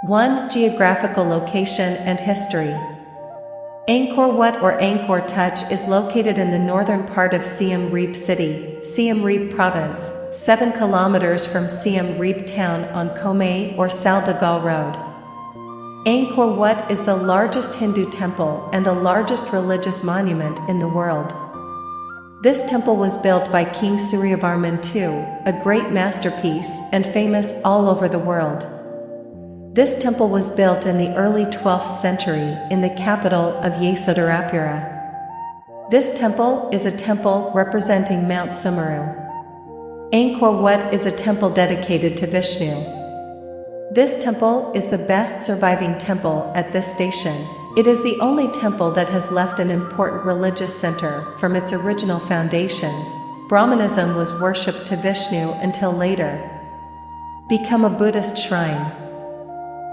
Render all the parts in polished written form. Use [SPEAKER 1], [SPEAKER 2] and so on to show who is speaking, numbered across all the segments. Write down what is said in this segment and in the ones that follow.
[SPEAKER 1] 1. Geographical location and history. Angkor Wat or Angkor Wat is located in the northern part of Siem Reap City, Siem Reap Province, 7 kilometers from Siem Reap town on Khmer or Sal de Gaulle Road. Angkor Wat is the largest Hindu temple and the largest religious monument in the world. This temple was built by King Suryavarman II, a great masterpiece and famous all over the world. This temple was built in the early 12th century in the capital of Yesodharapura. This temple is a temple representing Mount Sumeru. Angkor Wat is a temple dedicated to Vishnu. This temple is the best surviving temple at this station. It is the only temple that has left an important religious center from its original foundations. Brahmanism was worshipped to Vishnu until later become a Buddhist shrine.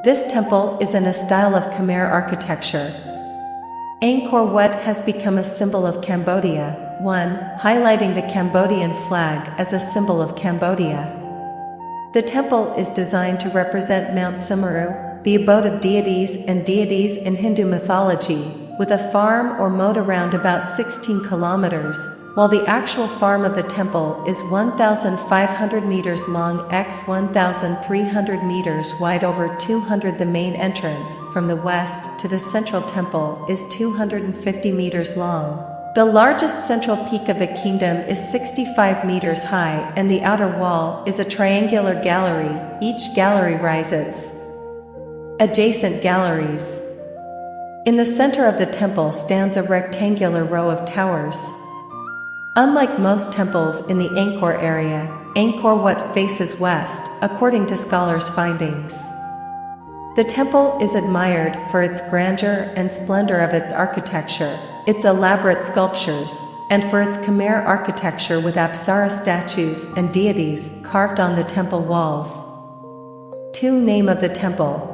[SPEAKER 1] This temple is in a style of Khmer architecture. Angkor Wat has become a symbol of Cambodia, 1. Highlighting the Cambodian flag as a symbol of Cambodia. The temple is designed to represent Mount Sumeru, the abode of deities in Hindu mythology, with a farm or moat around about 16 kilometers, while the actual farm of the temple is 1,500 meters long x 1,300 meters wide, over 200. The main entrance from the west to the central temple is 250 meters long. The largest central peak of the kingdom is 65 meters high, and the outer wall is a triangular gallery. Each gallery rises. Adjacent galleries. In the center of the temple stands a rectangular row of towers. Unlike most temples in the Angkor area, Angkor Wat faces west, according to scholars' findings. The temple is admired for its grandeur and splendor of its architecture, its elaborate sculptures, and for its Khmer architecture with Apsara statues and deities carved on the temple walls. 2. Name of the temple.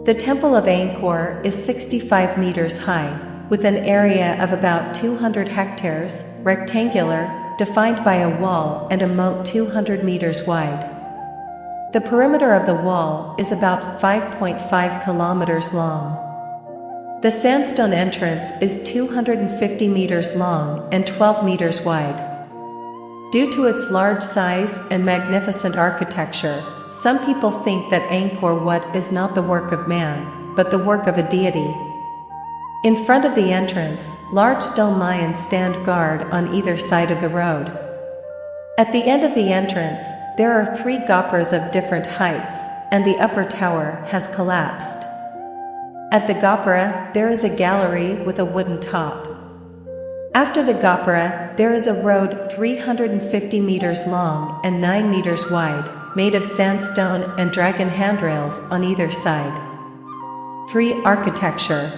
[SPEAKER 1] The Temple of Angkor is 65 meters high, with an area of about 200 hectares, rectangular, defined by a wall and a moat 200 meters wide. The perimeter of the wall is about 5.5 kilometers long. The sandstone entrance is 250 meters long and 12 meters wide. Due to its large size and magnificent architecture, some people think that Angkor Wat is not the work of man, but the work of a deity. In front of the entrance, large stone lions stand guard on either side of the road. At the end of the entrance, there are 3 gopras of different heights, and the upper tower has collapsed. At the gopura, there is a gallery with a wooden top. After the gopura, there is a road 350 meters long and 9 meters wide, made of sandstone and dragon handrails on either side. 3. Architecture.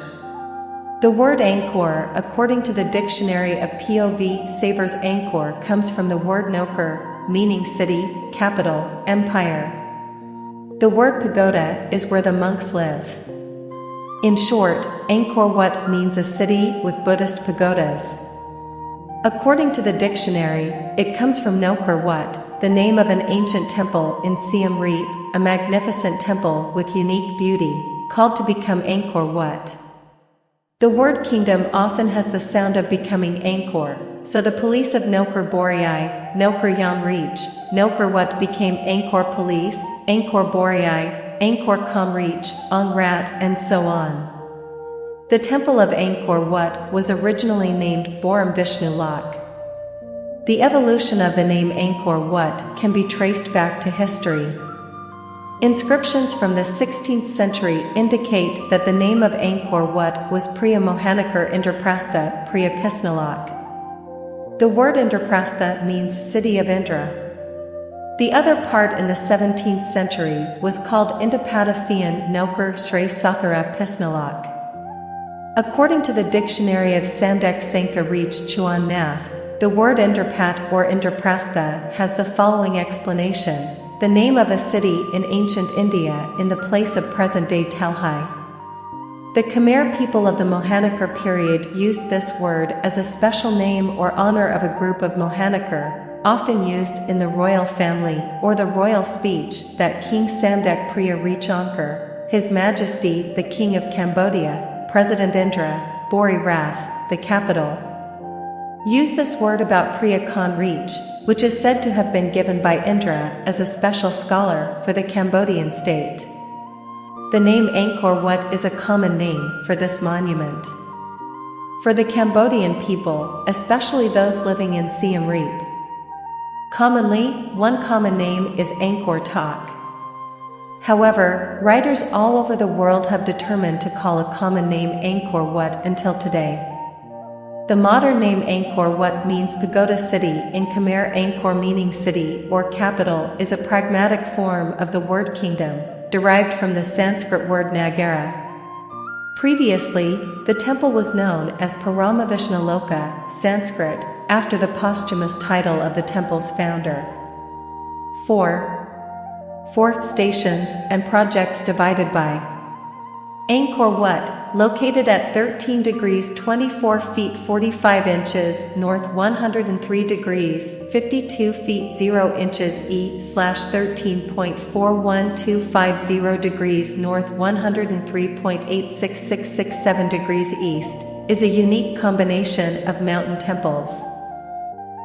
[SPEAKER 1] The word Angkor, according to the dictionary of POV Savers Angkor, comes from the word Nokkur, meaning city, capital, empire. The word pagoda is where the monks live. In short, Angkor Wat means a city with Buddhist pagodas. According to the dictionary, it comes from Angkor Wat, the name of an ancient temple in Siem Reap, a magnificent temple with unique beauty, called to become Angkor Wat. The word kingdom often has the sound of becoming Angkor, so the police of Angkor Boryai, Angkor Yam Reach, Angkor Wat became Angkor Police, Angkor Boryai, Angkor Kam Reach, Ang Rat, and so on. The temple of Angkor Wat was originally named Boram Vishnu Lok. The evolution of the name Angkor Wat can be traced back to history. Inscriptions from the 16th century indicate that the name of Angkor Wat was Priya Mohanikar Indraprastha Priya Pisnalok. The word Indraprastha means city of Indra. The other part in the 17th century was called Indapadafian Nokkur Sri Sathara Pisnalok. According to the dictionary of Samdek Sanka Reach Chuan Nath, the word Indrapat or Indraprastha has the following explanation: the name of a city in ancient India in the place of present-day Delhi. The Khmer people of the Mohanikar period used this word as a special name or honor of a group of Mohanikar, often used in the royal family or the royal speech that King Samdek Priya Reach Angkor, His Majesty, the King of Cambodia, President Indra, Bori Rath, the capital. Use this word about Preah Khan Reach, which is said to have been given by Indra as a special scholar for the Cambodian state. The name Angkor Wat is a common name for this monument. For the Cambodian people, especially those living in Siem Reap. Commonly, one common name is Angkor Thak. However, writers all over the world have determined to call a common name Angkor Wat until today. The modern name Angkor Wat means pagoda city in Khmer. Angkor meaning city or capital is a pragmatic form of the word kingdom, derived from the Sanskrit word Nagara. Previously, the temple was known as Paramavishnaloka, Sanskrit, after the posthumous title of the temple's founder. 4 stations and projects divided by Angkor Wat, located at 13 degrees 24 feet 45 inches north, 103 degrees 52 feet 0 inches E/13.41250 degrees north, 103.86667 degrees east, is a unique combination of mountain temples.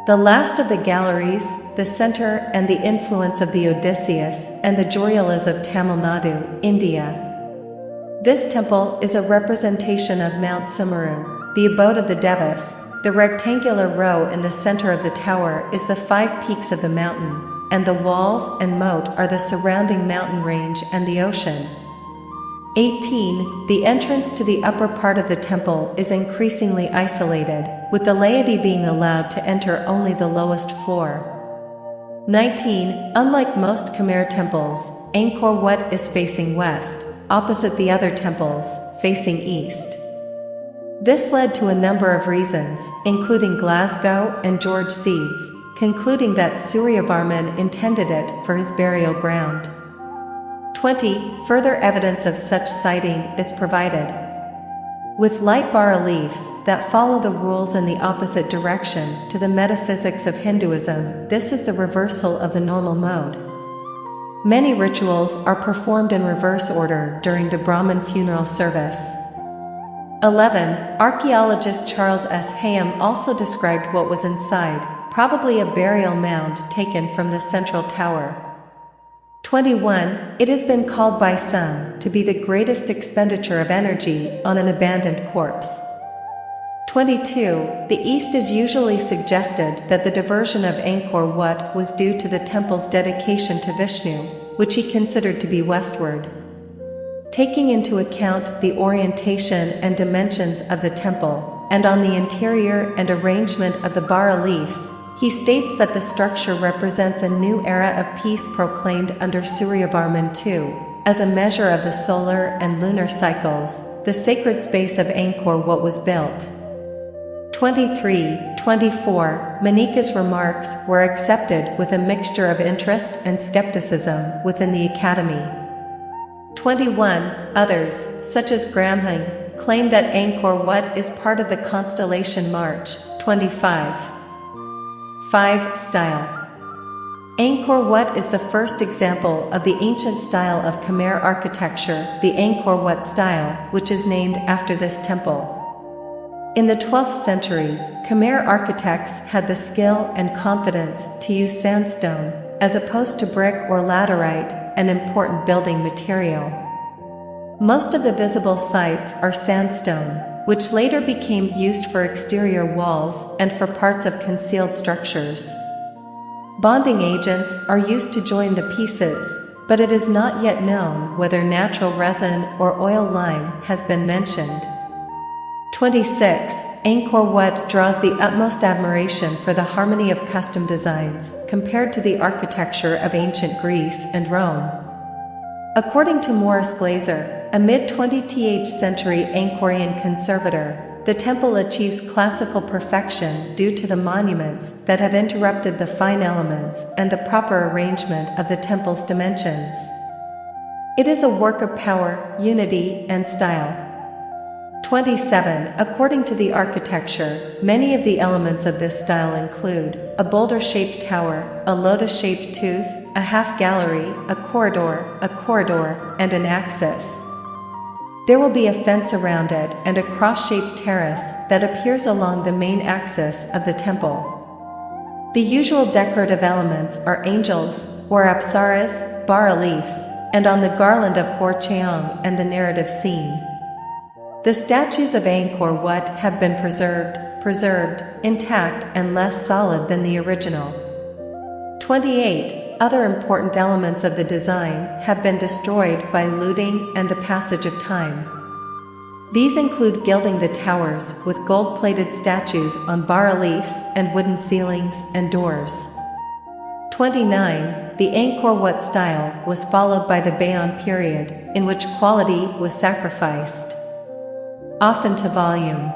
[SPEAKER 1] The last of the galleries, the center and the influence of the Odysseus and the Joryalas of Tamil Nadu, India. This temple is a representation of Mount Sumeru, the abode of the Devas. The rectangular row in the center of the tower is the 5 peaks of the mountain, and the walls and moat are the surrounding mountain range and the ocean. 18. The entrance to the upper part of the temple is increasingly isolated, with the laity being allowed to enter only the lowest floor. 19. Unlike most Khmer temples, Angkor Wat is facing west, opposite the other temples, facing east. This led to a number of reasons, including Glasgow and George Seeds, concluding that Suryavarman intended it for his burial ground. 20. Further evidence of such sighting is provided. With light bas-reliefs that follow the rules in the opposite direction to the metaphysics of Hinduism, this is the reversal of the normal mode. Many rituals are performed in reverse order during the Brahmin funeral service. 11. Archaeologist Charles S. Hayem also described what was inside, probably a burial mound taken from the central tower. 21. It has been called by some to be the greatest expenditure of energy on an abandoned corpse. 22. The east is usually suggested that the diversion of Angkor Wat was due to the temple's dedication to Vishnu, which he considered to be westward. Taking into account the orientation and dimensions of the temple, and on the interior and arrangement of the bas-reliefs, he states that the structure represents a new era of peace proclaimed under Suryavarman II. As a measure of the solar and lunar cycles, the sacred space of Angkor Wat was built. 23-24. Manika's remarks were accepted with a mixture of interest and skepticism within the Academy. 21. Others, such as Gramhung, claim that Angkor Wat is part of the constellation March. 25. 5. Style. Angkor Wat is the first example of the ancient style of Khmer architecture, the Angkor Wat style, which is named after this temple. In the 12th century, Khmer architects had the skill and confidence to use sandstone, as opposed to brick or laterite, an important building material. Most of the visible sites are sandstone, which later became used for exterior walls and for parts of concealed structures. Bonding agents are used to join the pieces, but it is not yet known whether natural resin or oil lime has been mentioned. 26. Angkor Wat draws the utmost admiration for the harmony of custom designs, compared to the architecture of ancient Greece and Rome. According to Morris Glaser, a mid-20th century Angkorian conservator, the temple achieves classical perfection due to the monuments that have interrupted the fine elements and the proper arrangement of the temple's dimensions. It is a work of power, unity, and style. 27. According to the architecture, many of the elements of this style include a boulder-shaped tower, a lotus-shaped tooth, a half gallery, a corridor, and an axis. There will be a fence around it and a cross-shaped terrace that appears along the main axis of the temple. The usual decorative elements are angels, or apsaras, bas-reliefs, and on the garland of Hor Cheong and the narrative scene. The statues of Angkor Wat have been preserved, intact and less solid than the original. 28 other important elements of the design have been destroyed by looting and the passage of time. These include gilding the towers with gold-plated statues on bas-reliefs and wooden ceilings and doors. 29 The Angkor Wat style was followed by the Bayon period, in which quality was sacrificed, often to volume.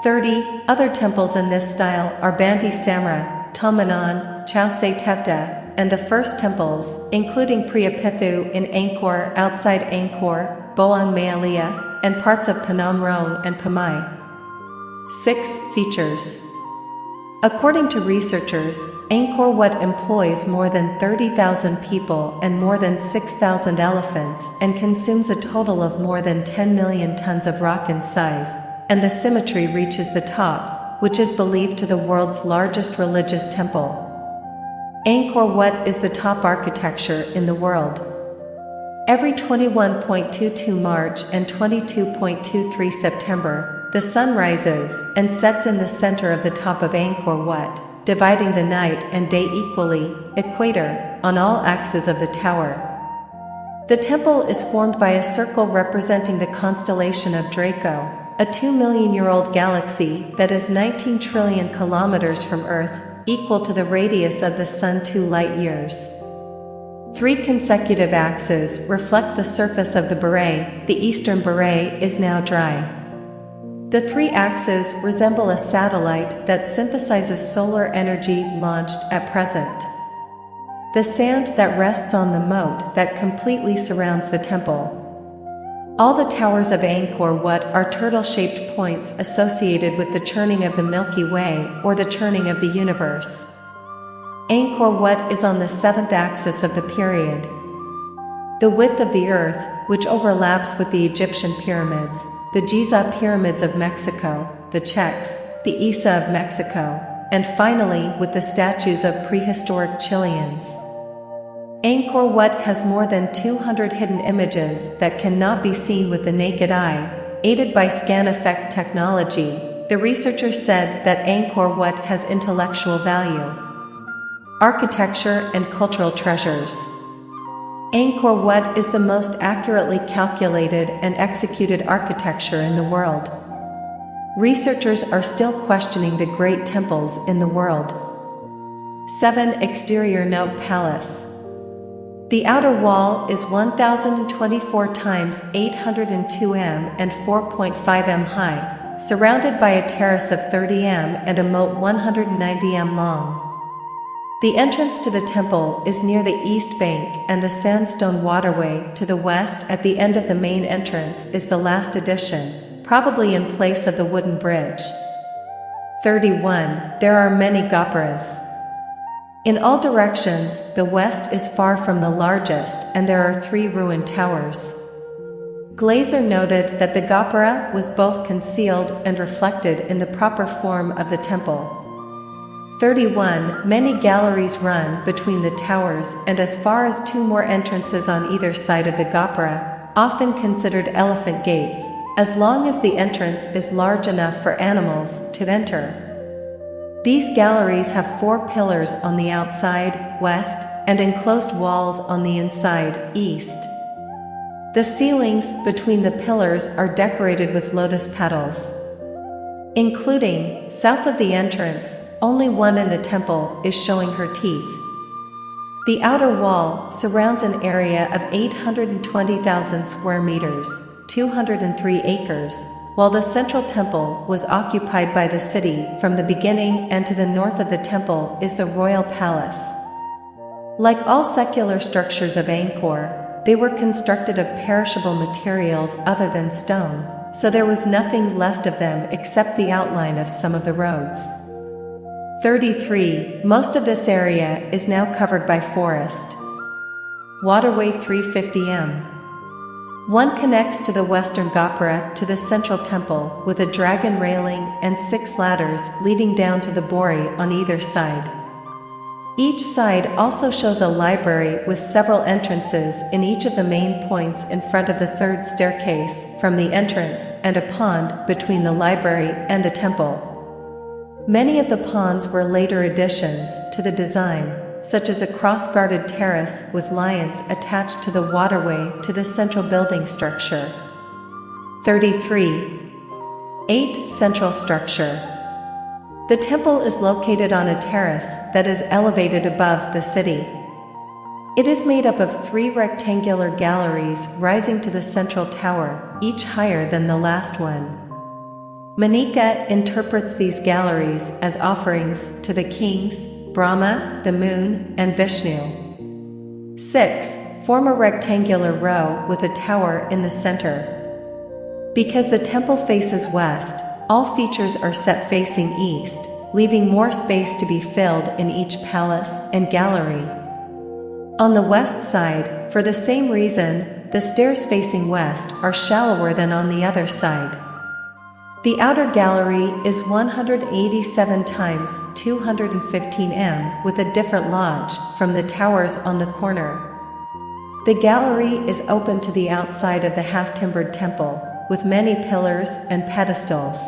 [SPEAKER 1] 30 other temples in this style are Banti Samra, Tomanon, Chao Se Tepta, and the first temples, including Priyapithu in Angkor, outside Angkor, Boan Maelia, and parts of Phnom Rong and Pamai. 6 Features. According to researchers, Angkor Wat employs more than 30,000 people and more than 6,000 elephants and consumes a total of more than 10 million tons of rock in size, and the symmetry reaches the top, which is believed to the world's largest religious temple. Angkor Wat is the top architecture in the world. Every 21.22 March and 22.23 September, the sun rises and sets in the center of the top of Angkor Wat, dividing the night and day equally, equator, on all axes of the tower. The temple is formed by a circle representing the constellation of Draco, a 2-million-year-old galaxy that is 19 trillion kilometers from Earth, equal to the radius of the Sun 2 light-years. 3 consecutive axes reflect the surface of the beret. The eastern beret is now dry. The 3 axes resemble a satellite that synthesizes solar energy launched at present. The sand that rests on the moat that completely surrounds the temple. All the towers of Angkor Wat are turtle-shaped points associated with the churning of the Milky Way or the churning of the universe. Angkor Wat is on the 7th axis of the period. The width of the Earth, which overlaps with the Egyptian pyramids, the Giza pyramids of Mexico, the Checs, the Isa of Mexico, and finally with the statues of prehistoric Chileans. Angkor Wat has more than 200 hidden images that cannot be seen with the naked eye. Aided by scan effect technology, the researchers said that Angkor Wat has intellectual value. Architecture and cultural treasures. Angkor Wat is the most accurately calculated and executed architecture in the world. Researchers are still questioning the great temples in the world. 7 Exterior Note Palace. The outer wall is 1,024 times 802 m and 4.5 m high, surrounded by a terrace of 30 m and a moat 190 m long. The entrance to the temple is near the east bank, and the sandstone waterway to the west at the end of the main entrance is the last addition, probably in place of the wooden bridge. 31. There are many gopuras. In all directions, the west is far from the largest, and there are 3 ruined towers. Glaser noted that the gopura was both concealed and reflected in the proper form of the temple. 31. Many galleries run between the towers and as far as 2 more entrances on either side of the gopura, often considered elephant gates, as long as the entrance is large enough for animals to enter. These galleries have 4 pillars on the outside, west, and enclosed walls on the inside, east. The ceilings between the pillars are decorated with lotus petals. Including, south of the entrance, only one in the temple is showing her teeth. The outer wall surrounds an area of 820,000 square meters, 203 acres, while the central temple was occupied by the city from the beginning, and to the north of the temple is the royal palace. Like all secular structures of Angkor, they were constructed of perishable materials other than stone, so there was nothing left of them except the outline of some of the roads. 33. Most of this area is now covered by forest. Waterway 350m. One connects to the western Gopura to the central temple with a dragon railing and 6 ladders leading down to the Bori on either side. Each side also shows a library with several entrances in each of the main points in front of the third staircase from the entrance and a pond between the library and the temple. Many of the ponds were later additions to the design, such as a cross-guarded terrace with lions attached to the waterway to the central building structure. 33. 8. Central structure. The temple is located on a terrace that is elevated above the city. It is made up of 3 rectangular galleries rising to the central tower, each higher than the last one. Manika interprets these galleries as offerings to the kings, Brahma, the moon, and Vishnu. 6. Form a rectangular row with a tower in the center. Because the temple faces west, all features are set facing east, leaving more space to be filled in each palace and gallery. On the west side, for the same reason, the stairs facing west are shallower than on the other side. The outer gallery is 187 times 215m with a different lodge from the towers on the corner. The gallery is open to the outside of the half-timbered temple, with many pillars and pedestals.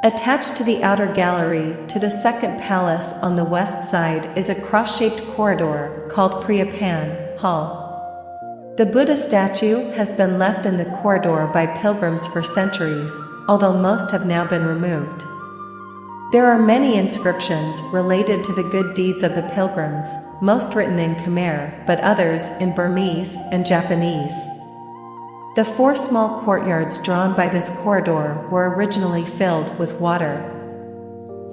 [SPEAKER 1] Attached to the outer gallery to the second palace on the west side is a cross-shaped corridor called Priyapan Hall. The Buddha statue has been left in the corridor by pilgrims for centuries, although most have now been removed. There are many inscriptions related to the good deeds of the pilgrims, most written in Khmer, but others in Burmese and Japanese. The 4 small courtyards drawn by this corridor were originally filled with water.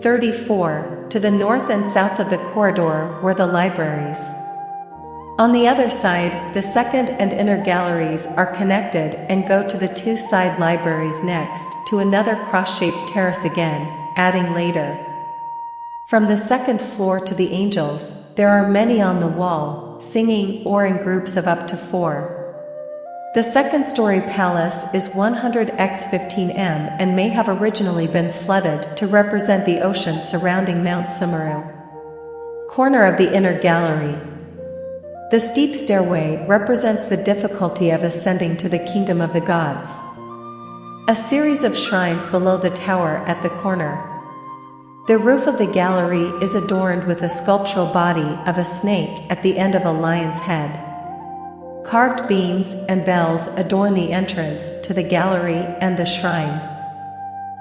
[SPEAKER 1] 34. To the north and south of the corridor were the libraries. On the other side, the second and inner galleries are connected and go to the 2 side libraries next to another cross-shaped terrace again, adding later. From the second floor to the angels, there are many on the wall, singing or in groups of up to 4. The second-story palace is 100x15m and may have originally been flooded to represent the ocean surrounding Mount Sumeru. Corner of the inner gallery. The steep stairway represents the difficulty of ascending to the kingdom of the gods. A series of shrines below the tower at the corner. The roof of the gallery is adorned with a sculptural body of a snake at the end of a lion's head. Carved beams and bells adorn the entrance to the gallery and the shrine.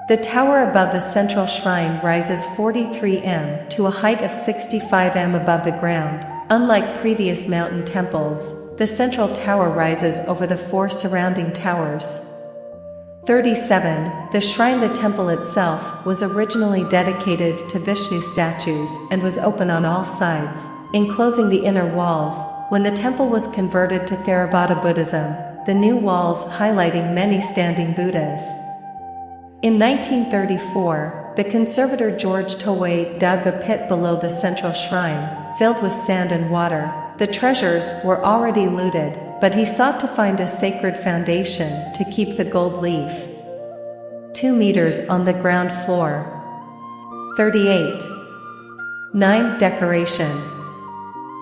[SPEAKER 1] The tower above the central shrine rises 43m to a height of 65m above the ground. Unlike previous mountain temples, the central tower rises over the 4 surrounding towers. 37. The shrine, the temple itself, was originally dedicated to Vishnu statues and was open on all sides, enclosing the inner walls. When the temple was converted to Theravada Buddhism, the new walls highlighting many standing Buddhas. In 1934, the conservator George Toway dug a pit below the central shrine, filled with sand and water. The treasures were already looted, but he sought to find a sacred foundation to keep the gold leaf. 2 meters on the ground floor. 38. 9. Decoration.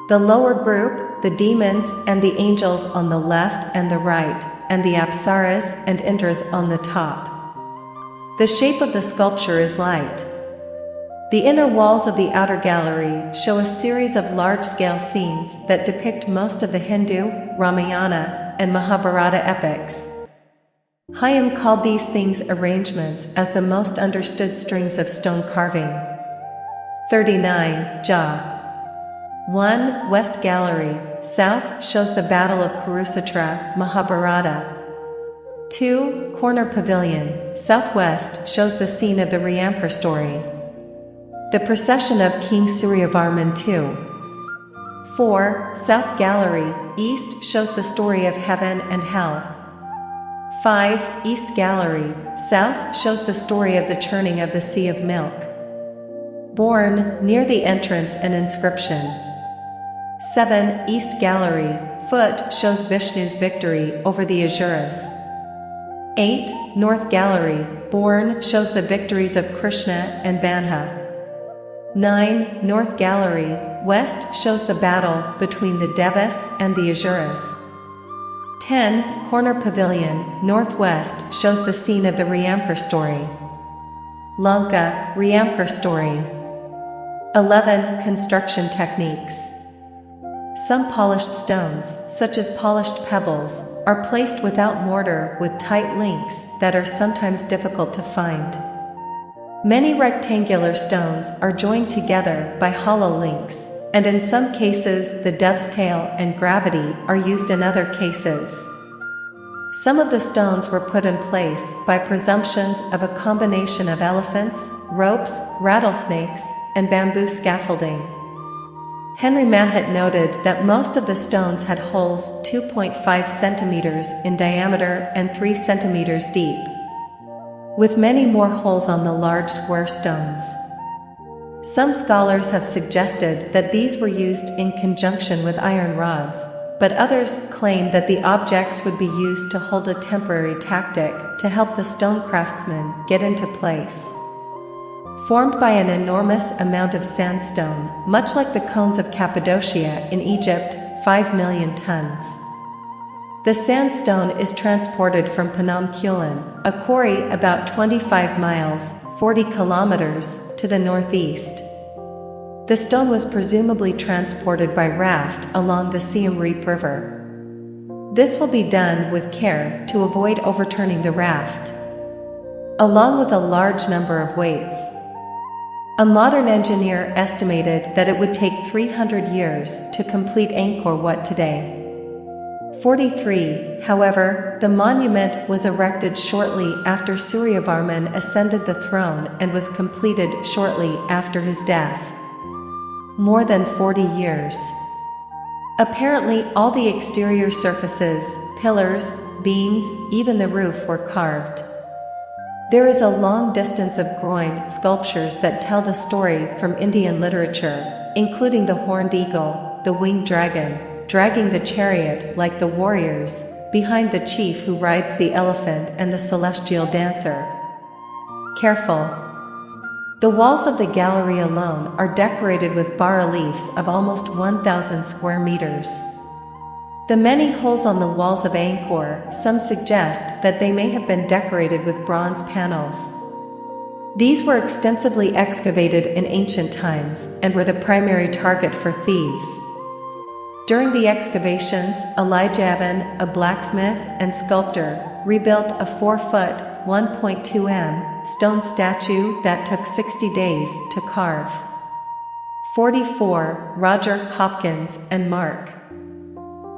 [SPEAKER 1] The lower group, the demons and the angels on the left and the right, and the apsaras and Indras on the top. The shape of the sculpture is light. The inner walls of the outer gallery show a series of large-scale scenes that depict most of the Hindu, Ramayana, and Mahabharata epics. Hayam called these things arrangements as the most understood strings of stone carving. 39. Ja. 1. West Gallery, south, shows the Battle of Kurukshetra, Mahabharata. 2. Corner Pavilion, southwest, shows the scene of the Ramkar story. The procession of King Suryavarman II. 4. South Gallery, east, shows the story of heaven and hell. 5. East Gallery, south, shows the story of the churning of the Sea of Milk. Born, near the entrance an inscription. 7. East Gallery, foot shows Vishnu's victory over the Asuras. 8. North Gallery, born shows the victories of Krishna and Banha. 9. North Gallery, west shows the battle between the Devas and the Asuras. 10. Corner Pavilion, northwest shows the scene of the Ryamkar story. Lanka, Ryamkar story. 11. Construction techniques. Some polished stones, such as polished pebbles, are placed without mortar with tight links that are sometimes difficult to find. Many rectangular stones are joined together by hollow links, and in some cases the dove's tail and gravity are used in other cases. Some of the stones were put in place by presumptions of a combination of elephants, ropes, rattlesnakes, and bamboo scaffolding. Henry Mahet noted that most of the stones had holes 2.5 centimeters in diameter and 3 centimeters deep, with many more holes on the large square stones. Some scholars have suggested that these were used in conjunction with iron rods, but others claim that the objects would be used to hold a temporary tactic to help the stone craftsmen get into place. Formed by an enormous amount of sandstone, much like the cones of Cappadocia in Egypt, 5 million tons. The sandstone is transported from Phnom Kulen, a quarry about 25 miles, 40 kilometers, to the northeast. The stone was presumably transported by raft along the Siem Reap River. This will be done with care to avoid overturning the raft, along with a large number of weights. A modern engineer estimated that it would take 300 years to complete Angkor Wat today. 43. However, the monument was erected shortly after Suryavarman ascended the throne and was completed shortly after his death. More than 40 years. Apparently, all the exterior surfaces, pillars, beams, even the roof were carved. There is a long distance of groined sculptures that tell the story from Indian literature, including the horned eagle, the winged dragon, dragging the chariot like the warriors, behind the chief who rides the elephant and the celestial dancer. Careful. The walls of the gallery alone are decorated with bas-reliefs of almost 1,000 square meters. The many holes on the walls of Angkor, some suggest that they may have been decorated with bronze panels. These were extensively excavated in ancient times and were the primary target for thieves. During the excavations, Elijah, a blacksmith and sculptor, rebuilt a 4-foot, 1.2 m, stone statue that took 60 days to carve. 44. Roger Hopkins and Mark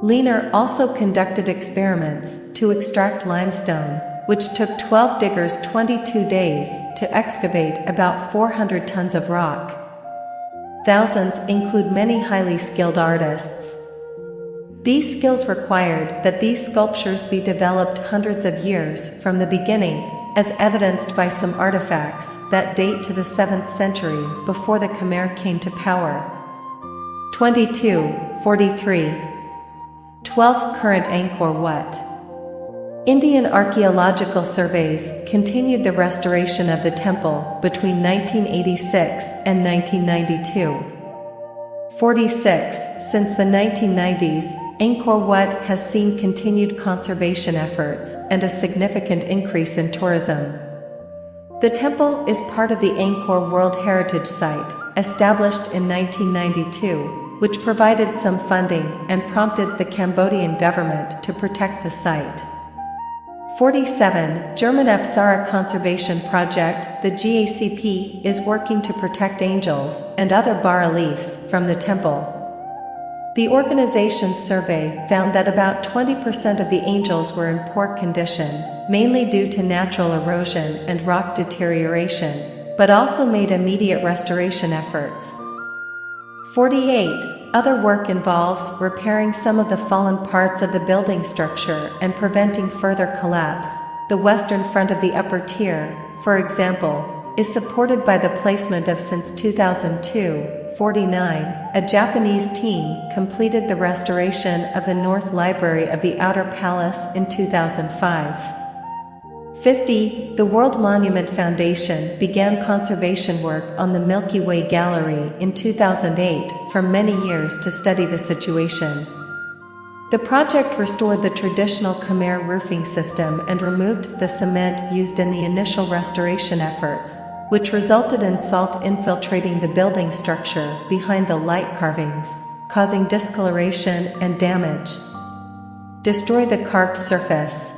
[SPEAKER 1] Leaner also conducted experiments to extract limestone, which took 12 diggers 22 days to excavate about 400 tons of rock. Thousands include many highly skilled artists. These skills required that these sculptures be developed hundreds of years from the beginning, as evidenced by some artifacts that date to the 7th century before the Khmer came to power. 22. 43. 12. Current Angkor Wat. Indian archaeological surveys continued the restoration of the temple between 1986 and 1992. 46. Since the 1990s, Angkor Wat has seen continued conservation efforts and a significant increase in tourism. The temple is part of the Angkor World Heritage Site, established in 1992, which provided some funding and prompted the Cambodian government to protect the site. 47. German Apsara Conservation Project. The GACP is working to protect angels and other bas-reliefs from the temple. The organization's survey found that about 20% of the angels were in poor condition, mainly due to natural erosion and rock deterioration, but also made immediate restoration efforts. 48. Other work involves repairing some of the fallen parts of the building structure and preventing further collapse. The western front of the upper tier, for example, is supported by the placement of since 2002, 49, a Japanese team completed the restoration of the North Library of the Outer Palace in 2005. 50. The World Monument Foundation began conservation work on the Milky Way Gallery in 2008 for many years to study the situation. The project restored the traditional Khmer roofing system and removed the cement used in the initial restoration efforts, which resulted in salt infiltrating the building structure behind the light carvings, causing discoloration and damage. Destroy the carved surface.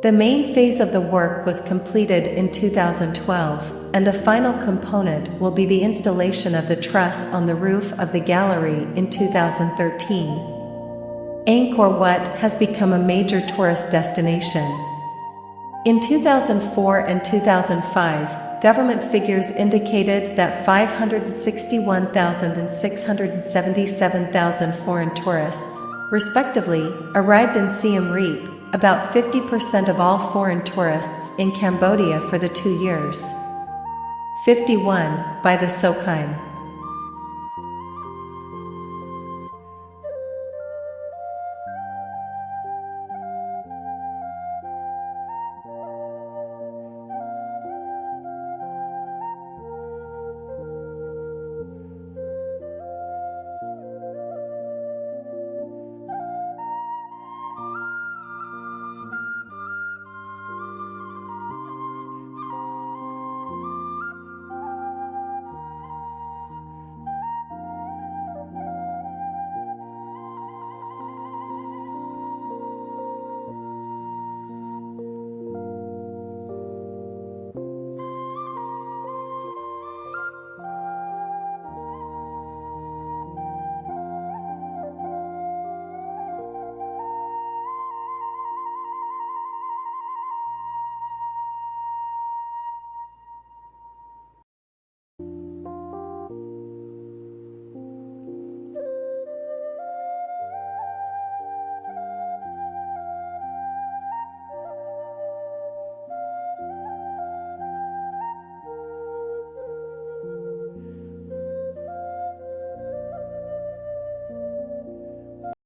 [SPEAKER 1] The main phase of the work was completed in 2012, and the final component will be the installation of the truss on the roof of the gallery in 2013. Angkor Wat has become a major tourist destination. In 2004 and 2005, government figures indicated that 561,000 and 677,000 foreign tourists, respectively, arrived in Siem Reap, about 50% of all foreign tourists in Cambodia for the 2 years. 51. By the Sokheim.